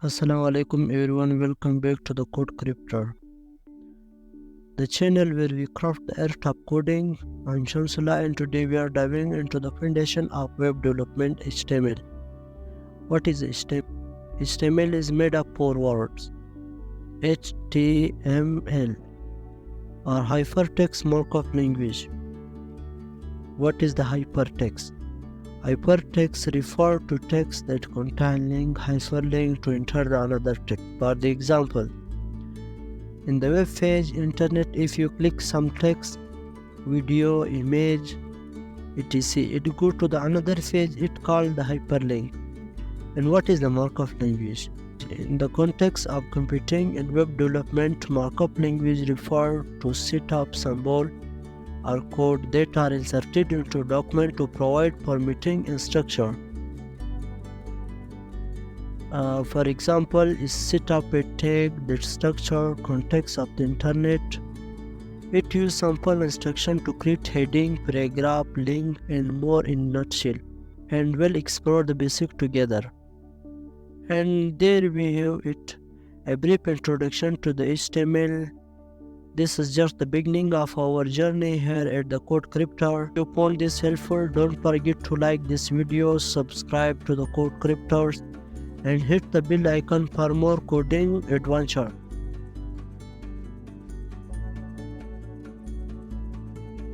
Assalamu alaikum everyone, welcome back to the Code Cryptor, the channel where we craft the art of coding. I'm Shamsullah and today we are diving into the foundation of web development, HTML. What is HTML? HTML is made of four words: HTML or hypertext markup language. What is the hypertext? Hypertext refer to text that contain link, hyperlink to enter the another text. For the example, in the web page internet, if you click some text, video, image, etc., it go to the another page. It called the hyperlink. And what is the markup language? In the context of computing and web development, markup language refer to set of symbol or code that are inserted into a document to provide formatting and structure. For example, is set up a tag that structure context of the internet. It uses sample instruction to create heading, paragraph, link, and more in nutshell. And we'll explore the basic together. And there we have it, a brief introduction to the HTML. This is just the beginning of our journey here at the Code Cryptor. If you found this helpful, don't forget to like this video, subscribe to the Code Cryptors, and hit the bell icon for more coding adventure.